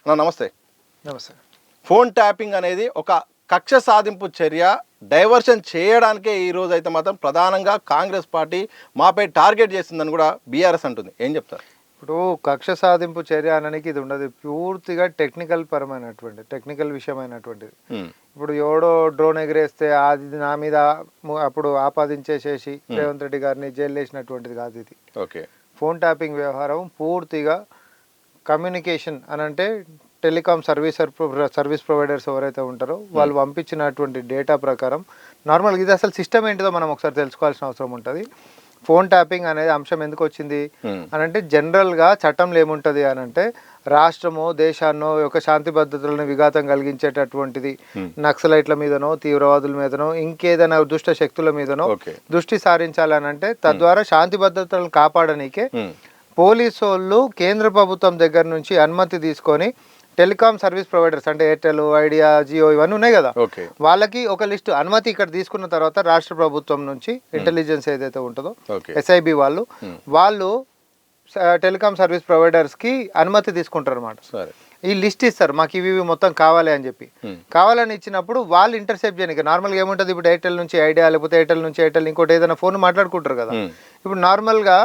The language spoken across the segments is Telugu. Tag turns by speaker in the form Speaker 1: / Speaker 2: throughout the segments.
Speaker 1: నమస్తే.
Speaker 2: నమస్తే.
Speaker 1: ఫోన్ ట్యాపింగ్ అనేది ఒక కక్ష సాధింపు చర్య, డైవర్షన్ చేయడానికే ఈ రోజు అయితే మాత్రం ప్రధానంగా కాంగ్రెస్ పార్టీ మాపై టార్గెట్ చేసిందని కూడా బీఆర్ఎస్ అంటుంది. ఏం చెప్తారు?
Speaker 2: ఇప్పుడు కక్ష సాధింపు చర్య అనడానికి ఇది ఉండదు, పూర్తిగా టెక్నికల్ విషయమైనటువంటిది. ఇప్పుడు ఎవడో డ్రోన్ ఎగిరేస్తే అది నా మీద అప్పుడు ఆపాదించేసేసి రేవంత్ రెడ్డి గారిని జైలు వేసినటువంటిది కాదు ఇది.
Speaker 1: ఓకే.
Speaker 2: ఫోన్ ట్యాపింగ్ వ్యవహారం పూర్తిగా కమ్యూనికేషన్ అని అంటే టెలికాం సర్వీస్ ప్రొవైడర్స్ ఎవరైతే ఉంటారో వాళ్ళు పంపించినటువంటి డేటా ప్రకారం నార్మల్గా ఇది అసలు సిస్టమ్ ఏంటిదో మనం ఒకసారి తెలుసుకోవాల్సిన అవసరం ఉంటుంది. ఫోన్ ట్యాపింగ్ అనేది అంశం ఎందుకు వచ్చింది అని అంటే జనరల్గా చట్టంలో ఏముంటుంది అని అంటే రాష్ట్రమో దేశాన్నో యొక్క శాంతి భద్రతలను విఘాతం కలిగించేటటువంటిది నక్సలైట్ల మీదనో తీవ్రవాదుల మీదనో ఇంకేదైనా దుష్ట శక్తుల మీదనో దృష్టి సారించాలని అంటే తద్వారా శాంతి భద్రతలను కాపాడనీకే పోలీసు వాళ్ళు కేంద్ర ప్రభుత్వం దగ్గర నుంచి అనుమతి తీసుకొని టెలికాం సర్వీస్ ప్రొవైడర్స్ అంటే ఎయిర్టెల్, ఐడియా, జియో ఇవన్నీ ఉన్నాయి కదా, వాళ్ళకి ఒక లిస్ట్ అనుమతి ఇక్కడ తీసుకున్న తర్వాత రాష్ట్ర ప్రభుత్వం నుంచి ఇంటెలిజెన్స్ ఏదైతే ఉంటుందో ఎస్ఐబి వాళ్ళు టెలికాం సర్వీస్ ప్రొవైడర్స్ కి అనుమతి తీసుకుంటారు అనమాట. ఈ లిస్ట్ ఇస్తారు, మాకు ఇవి మొత్తం కావాలి అని చెప్పి. కావాలని ఇచ్చినప్పుడు వాళ్ళు ఇంటర్సెప్ట్ చేయడానికి నార్మల్గా ఏముంటుంది, ఇప్పుడు ఎయిర్టెల్ నుంచి ఐడియా లేకపోతే ఎయిర్టెల్ నుంచి ఎయిర్టెల్ ఇంకోటి ఏదైనా ఫోన్ మాట్లాడుకుంటారు కదా. ఇప్పుడు నార్మల్గా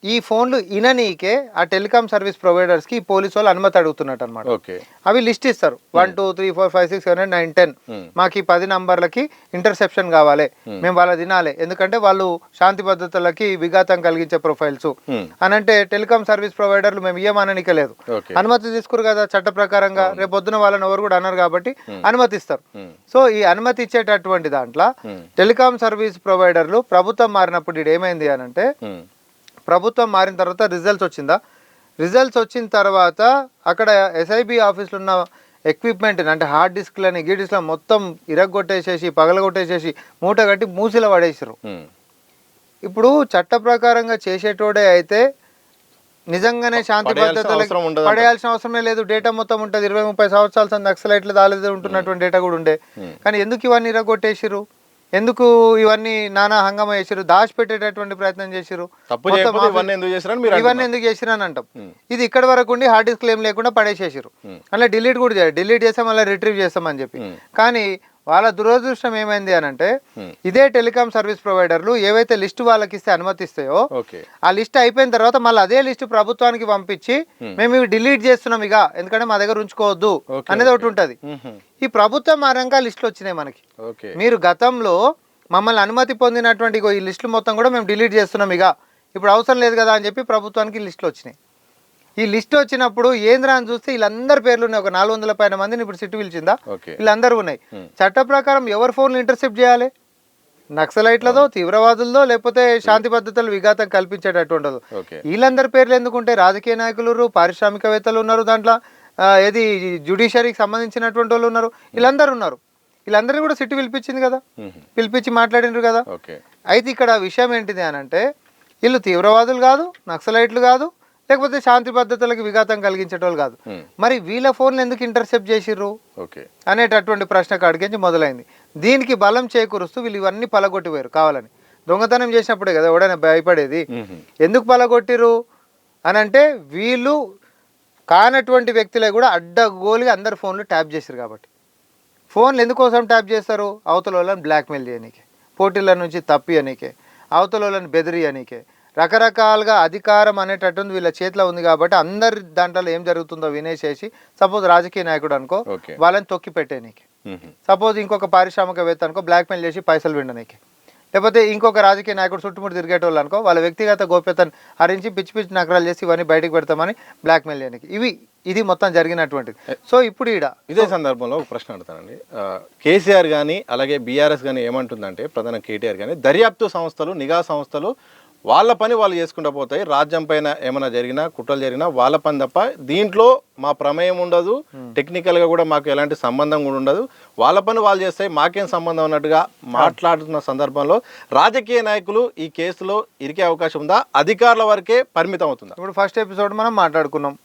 Speaker 2: ఈ ఫోన్లు ఇననీకే ఆ టెలికాం సర్వీస్ ప్రొవైడర్స్ కి పోలీసు వాళ్ళు అనుమతి అడుగుతున్నట్టు అనమాట. అవి లిస్ట్ ఇస్తారు, 1 2 3 4 5 6 7 8 9 10 మాకు ఈ 10 నంబర్లకి ఇంటర్సెప్షన్ కావాలి, మేము వాళ్ళ తినాలి, ఎందుకంటే వాళ్ళు శాంతి భద్రతలకి విఘాతం కలిగించే ప్రొఫైల్స్ అని అంటే టెలికాం సర్వీస్ ప్రొవైడర్లు మేము ఇయ్యమననిక లేదు, అనుమతి తీసుకురు కదా చట్ట ప్రకారంగా, రేపు పొద్దున వాళ్ళని ఎవరు కూడా అన్నారు కాబట్టి అనుమతిస్తారు. సో ఈ అనుమతి ఇచ్చేటటువంటి దాంట్లో టెలికాం సర్వీస్ ప్రొవైడర్లు ప్రభుత్వం మారినప్పుడు ఇది ఏమైంది అని అంటే, ప్రభుత్వం మారిన తర్వాత రిజల్ట్స్ వచ్చిన తర్వాత అక్కడ ఎస్ఐబి ఆఫీసులో ఉన్న ఎక్విప్మెంట్ అంటే హార్డ్ డిస్క్లని గీడిస్లని మొత్తం ఇరగొట్టేసేసి పగలగొట్టేసేసి మూట కట్టి మూసిలో పడేసారు. ఇప్పుడు చట్ట ప్రకారంగా చేసేటోడే అయితే నిజంగానే శాంతి భద్రతలకు పడేయాల్సిన అవసరమే లేదు, డేటా మొత్తం ఉంటుంది. 20-30 సంవత్సరాల నక్సలైట్లు దాలేదే ఉంటున్నటువంటి డేటా కూడా ఉండే, కానీ ఎందుకు ఇవన్నీ ఇరగొట్టేసిరు, ఎందుకు ఇవన్నీ నానా హంగామా చేసిరు, దాచిపెట్టేటటువంటి ప్రయత్నం చేసిరు, ఇవన్నీ ఎందుకు చేసిరు అని అంటాం. ఇది ఇక్కడ వరకు ఉండి హార్డ్ డిస్క్ ఏం లేకుండా పడేసేసారు. అలా డిలీట్ కూడా చేయాలి, డిలీట్ చేస్తాం మళ్ళీ రిట్రీవ్ చేస్తామని చెప్పి. కానీ వాళ్ళ దురదృష్టం ఏమైంది అని అంటే, ఇదే టెలికాం సర్వీస్ ప్రొవైడర్లు ఏవైతే లిస్ట్ వాళ్ళకి ఇస్తే అనుమతిస్తాయో ఆ లిస్ట్ అయిపోయిన తర్వాత మళ్ళీ అదే లిస్ట్ ప్రభుత్వానికి పంపించి మేము ఇవి డిలీట్ చేస్తున్నాం ఇక, ఎందుకంటే మా దగ్గర ఉంచుకోవద్దు అనేది ఒకటి ఉంటుంది. ఈ ప్రభుత్వం మారంగా లిస్టులు వచ్చినాయి మనకి. మీరు గతంలో మమ్మల్ని అనుమతి పొందినటువంటి ఈ లిస్టులు మొత్తం కూడా మేము డిలీట్ చేస్తున్నాం ఇక, ఇప్పుడు అవసరం లేదు కదా అని చెప్పి ప్రభుత్వానికి లిస్టులు వచ్చినాయి. ఈ లిస్ట్ వచ్చినప్పుడు ఏంద్రా అని చూస్తే వీళ్ళందరి పేర్లు ఉన్నాయి, ఒక 400 పైన మందిని ఇప్పుడు సిట్టు పిలిచిందా, వీళ్ళందరూ ఉన్నాయి. చట్ట ప్రకారం ఎవరి ఫోన్లు ఇంటర్సెప్ట్ చేయాలి, నక్సలైట్లదో, తీవ్రవాదులదో, లేకపోతే శాంతి భద్రతలు విఘాతం కల్పించేటటువంటిదో. వీళ్ళందరి పేర్లు ఎందుకుంటే రాజకీయ నాయకులు, పారిశ్రామికవేత్తలు ఉన్నారు, దాంట్లో ఏది జ్యుడిషియరీకి సంబంధించినటువంటి వాళ్ళు ఉన్నారు, వీళ్ళందరూ ఉన్నారు. వీళ్ళందరినీ కూడా సిట్టు పిలిపించింది కదా, పిలిపించి మాట్లాడినారు కదా. అయితే ఇక్కడ విషయం ఏంటిది అని అంటే, వీళ్ళు తీవ్రవాదులు కాదు, నక్సలైట్లు కాదు, లేకపోతే శాంతి భద్రతలకు విఘాతం కలిగించేటోళ్ళు కాదు, మరి వీళ్ళ ఫోన్లు ఎందుకు ఇంటర్సెప్ట్ చేసిర్రు అనేటటువంటి ప్రశ్న కాడికి మొదలైంది. దీనికి బలం చేకూరుస్తూ వీళ్ళు ఇవన్నీ పలగొట్టిపోయారు కావాలని. దొంగతనం చేసినప్పుడే కదా ఎవడైనా భయపడేది. ఎందుకు పలగొట్టిరు అని అంటే, వీళ్ళు కానటువంటి వ్యక్తులే కూడా అడ్డగోలుగా అందరు ఫోన్లు ట్యాప్ చేశారు కాబట్టి. ఫోన్లు ఎందుకోసం ట్యాప్ చేస్తారు, అవతల వాళ్ళని బ్లాక్మెయిల్ చేయనీకే, పోటీల నుంచి తప్పి అనికే, అవతల వాళ్ళని బెదిరి అనికే, రకరకాలుగా అధికారం అనేటటువంటి వీళ్ళ చేతిలో ఉంది కాబట్టి అందరి దాంట్లో ఏం జరుగుతుందో వినేసేసి, సపోజ్ రాజకీయ నాయకుడు అనుకో వాళ్ళని తొక్కి పెట్టేనీకే, సపోజ్ ఇంకొక పారిశ్రామికవేత్త అనుకో బ్లాక్మెయిల్ చేసి పైసలు విననీకే, లేకపోతే ఇంకొక రాజకీయ నాయకుడు చుట్టుముట్టు తిరిగేటోళ్ళు అనుకో వాళ్ళ వ్యక్తిగత గోప్యతను హరించి పిచ్చి పిచ్చి నగరాలు చేసి ఇవన్నీ బయటకు పెడతామని బ్లాక్మెయిల్ చేయడానికి ఇది మొత్తం జరిగినటువంటిది. సో ఇప్పుడు
Speaker 1: ఇదే సందర్భంలో ఒక ప్రశ్న అడుగుతానండి. కేసీఆర్ కానీ అలాగే బీఆర్ఎస్ కానీ ఏమంటుందంటే, ప్రధాన కేటీఆర్ కానీ దర్యాప్తు సంస్థలు, నిఘా సంస్థలు వాళ్ళ పని వాళ్ళు చేసుకుంటూ పోతాయి, రాజ్యం పైన ఏమైనా జరిగినా కుట్రలు జరిగినా వాళ్ళ పని తప్ప దీంట్లో మా ప్రమేయం ఉండదు, టెక్నికల్గా కూడా మాకు ఎలాంటి సంబంధం కూడా ఉండదు, వాళ్ళ పని వాళ్ళు చేస్తాయి, మాకేం సంబంధం అన్నట్టుగా మాట్లాడుతున్న సందర్భంలో రాజకీయ నాయకులు ఈ కేసులో ఇరికే అవకాశం ఉందా, అధికారుల వరకే పరిమితం అవుతుందా?
Speaker 2: ఇప్పుడు ఫస్ట్ ఎపిసోడ్ మనం మాట్లాడుకున్నాం,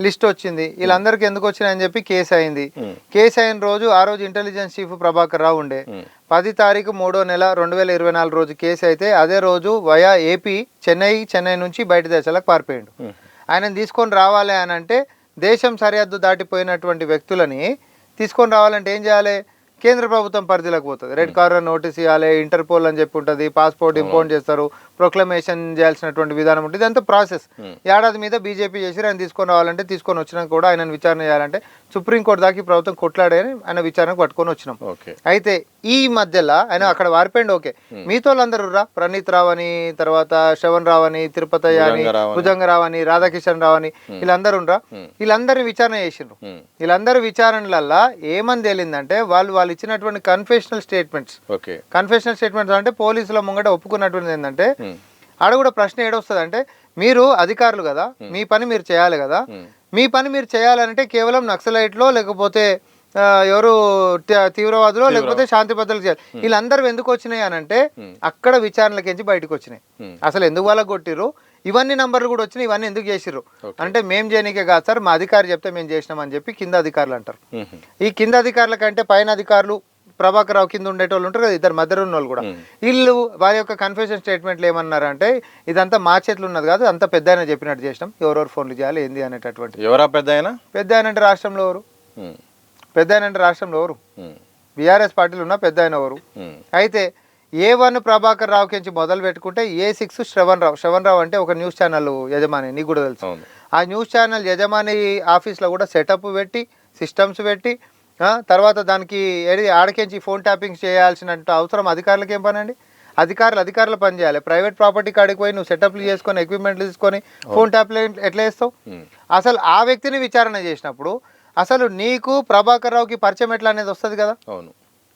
Speaker 2: లిస్ట్ వచ్చింది, వీళ్ళందరికీ ఎందుకు వచ్చినాయని చెప్పి కేసు అయింది. కేసు అయిన రోజు ఆ రోజు ఇంటెలిజెన్స్ చీఫ్ ప్రభాకర్ రావు ఉండే. 10 తారీఖు 3వ నెల 2024 రోజు కేసు అయితే అదే రోజు వయా ఏపీ చెన్నై నుంచి బయట దేశాలకు పారిపోయిండు. ఆయన తీసుకొని రావాలి అని అంటే దేశం సరిహద్దు దాటిపోయినటువంటి వ్యక్తులని తీసుకొని రావాలంటే ఏం చేయాలి? కేంద్ర ప్రభుత్వం పరిధిలోకి పోతుంది. రెడ్ కార్నర్ నోటీస్ ఇవ్వాలి, ఇంటర్పోల్ అని చెప్పి ఉంటుంది, పాస్పోర్ట్ ఇంపోర్ట్ చేస్తారు, ప్రొక్లమేషన్ చేయాల్సినటువంటి విధానం ఉంటుంది. ఇదంతా ప్రాసెస్. ఏడాది మీద బీజేపీ చేసి ఆయన తీసుకొని రావాలంటే తీసుకొని వచ్చినాక కూడా ఆయనను విచారణ చేయాలంటే సుప్రీంకోర్టు దాకా ప్రభుత్వం కొట్లాడని ఆయన విచారణకు పట్టుకొని వచ్చినాం. అయితే ఈ మధ్యలో ఆయన అక్కడ వారిపోయింది. ఓకే, మీతో అందరూ రా, ప్రణీత్ రావు అని, తర్వాత శ్రవణ్ రావు అని, తిరుపతయ్య అని, భుజంగరావు అని, రాధాకిషన్ రావు అని, వీళ్ళందరూ రా. వీళ్ళందరినీ విచారణ చేసిండ్రు. వీళ్ళందరూ విచారణలల్లా ఏమని తేలిందంటే వాళ్ళు ఇచ్చినటువంటి కన్ఫెషనల్ స్టేట్మెంట్స్ అంటే పోలీసుల ముంగట ఒప్పుకున్నటువంటిది ఏంటంటే, ఆడ కూడా ప్రశ్న ఏడొస్తుంది అంటే, మీరు అధికారులు కదా, మీ పని మీరు చేయాలి కదా, మీ పని మీరు చేయాలంటే కేవలం నక్సలైట్లో లేకపోతే ఎవరు తీవ్రవాదులు లేకపోతే శాంతి భద్రతలు చేయాలి. వీళ్ళందరూ ఎందుకు వచ్చినాయి అని అంటే అక్కడ విచారణలకించి బయటకు వచ్చినాయి. అసలు ఎందుకు వాళ్ళకి కొట్టిర్రు, ఇవన్నీ నంబర్లు కూడా వచ్చినాయి, ఇవన్నీ ఎందుకు చేసిర్రు అంటే మేము చేయనీకే కాదు సార్, మా అధికారి చెప్తే మేము చేసినామని చెప్పి కింద అధికారులు అంటారు. ఈ కింద అధికారుల కంటే పైన అధికారులు ప్రభాకర్ రావు కింద ఉండేటోళ్ళు ఉంటారు కదా, ఇద్దరు మధ్యలో ఉన్న వాళ్ళు కూడా, వీళ్ళు వారి యొక్క కన్ఫెషన్ స్టేట్మెంట్లు ఏమన్నారంటే, ఇదంతా మా చేతులు ఉన్నది కాదు, అంతా పెద్ద ఆయన చెప్పినట్టు చేసినాం, ఎవరెవరు ఫోన్లు చేయాలి ఏంది అనేటటువంటి.
Speaker 1: ఎవరా పెద్ద ఆయన
Speaker 2: అంటే రాష్ట్రంలో ఎవరు? పెద్ద ఆయన అంటే రాష్ట్రంలో ఎవరు? బీఆర్ఎస్ పార్టీలు ఉన్న పెద్ద ఆయన ఎవరు? అయితే A1 ప్రభాకర్ రావు కించి మొదలు పెట్టుకుంటే A6 శ్రవణ్ రావు అంటే ఒక న్యూస్ ఛానల్ యజమాని, నీకు కూడా తెలుసు. ఆ న్యూస్ ఛానల్ యజమాని ఆఫీస్లో కూడా సెటప్ పెట్టి, సిస్టమ్స్ పెట్టి, తర్వాత దానికి ఆడకించి ఫోన్ ట్యాపింగ్ చేయాల్సిన అవసరం అధికారులకు ఏం పని అండి? అధికారులు పని చేయాలి. ప్రైవేట్ ప్రాపర్టీ కాడికి పోయి నువ్వు సెటప్లు చేసుకొని, ఎక్విప్మెంట్లు తీసుకొని ఫోన్ ట్యాప్లు ఎట్లా వేస్తావు? అసలు ఆ వ్యక్తిని విచారణ చేసినప్పుడు అసలు నీకు ప్రభాకర్ రావుకి పరిచయం ఎట్లా అనేది వస్తుంది కదా.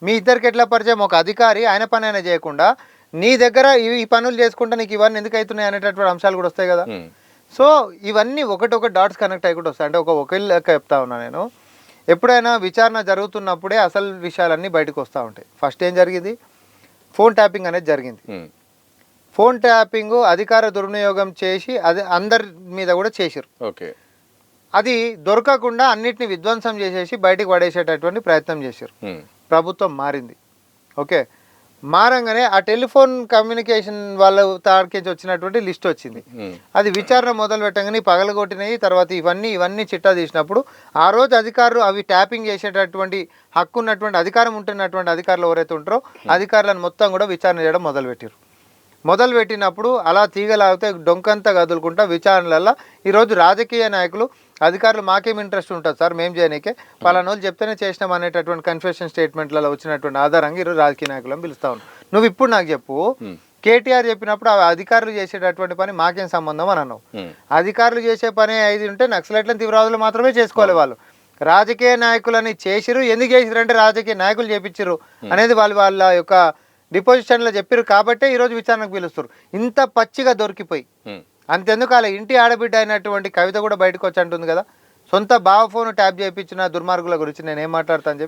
Speaker 2: మీ ఇద్దరికి ఎట్లా పరిచయం? ఒక అధికారి ఆయన పని అయినా చేయకుండా నీ దగ్గర ఈ పనులు చేసుకుంటా నీకు ఇవన్నీ ఎందుకు అవుతున్నాయి అనేటటువంటి అంశాలు కూడా వస్తాయి కదా. సో ఇవన్నీ ఒకటొక డాట్స్ కనెక్ట్ అయ్యి కూడా వస్తాయి. అంటే ఒక లెక్క చెప్తా ఉన్నా నేను, ఎప్పుడైనా విచారణ జరుగుతున్నప్పుడే అసలు విషయాలన్నీ బయటకు వస్తూ ఉంటాయి. ఫస్ట్ ఏం జరిగింది? ఫోన్ ట్యాపింగ్ అనేది జరిగింది. ఫోన్ ట్యాపింగ్ అధికార దుర్వినియోగం చేసి అది అందరి మీద కూడా చేసిరు. అది దొరకకుండా అన్నిటిని విధ్వంసం చేసేసి బయటకు పడేసేటటువంటి ప్రయత్నం చేశారు. ప్రభుత్వం మారింది. ఓకే, మారంగానే ఆ టెలిఫోన్ కమ్యూనికేషన్ వాళ్ళ తాడికించి వచ్చినటువంటి లిస్ట్ వచ్చింది. అది విచారణ మొదలు పెట్టగానే పగలగొట్టినాయి. తర్వాత ఇవన్నీ చిట్టా తీసినప్పుడు ఆ రోజు అధికారులు అవి ట్యాపింగ్ చేసేటటువంటి హక్కు ఉన్నటువంటి అధికారం ఉంటున్నటువంటి అధికారులు ఎవరైతే ఉంటారో అధికారులను మొత్తం కూడా విచారణ చేయడం మొదలుపెట్టినప్పుడు అలా తీగలాగితే డొంకంతా కదులుకుంటా విచారణలలో ఈరోజు రాజకీయ నాయకులు అధికారులు మాకేం ఇంట్రెస్ట్ ఉంటుంది సార్, మేము చేయనీకే పలానా వాళ్ళు చెప్తేనే చేసినాం అనేటటువంటి కన్ఫెషన్ స్టేట్మెంట్లలో వచ్చినటువంటి ఆధారంగా ఈరోజు రాజకీయ నాయకులను పిలుస్తా ఉన్నాం. నువ్వు ఇప్పుడు నాకు చెప్పు, కేటీఆర్ చెప్పినప్పుడు ఆ అధికారులు చేసేటటువంటి పని మాకేం సంబంధం అని అన్నావు. అధికారులు చేసే పని అయితే ఉంటే నక్సలైట్లను తీవ్రవాదులు మాత్రమే చేసుకోవాలి. వాళ్ళు రాజకీయ నాయకులని చేసిరు. ఎందుకు చేసిరు అంటే రాజకీయ నాయకులు చేపించరు అనేది వాళ్ళ యొక్క డిపోజిషన్లో చెప్పారు కాబట్టే ఈరోజు విచారణకు పిలుస్తారు. ఇంత పచ్చిగా దొరికిపోయి అంతెందుకు అలా ఇంటి ఆడబిడ్డ అయినటువంటి కవిత కూడా బయటకు వచ్చి అంటుంది కదా, సొంత బావ ఫోన్ ట్యాప్ చేయించిన దుర్మార్గుల గురించి నేనేం మాట్లాడతాను చెప్పి.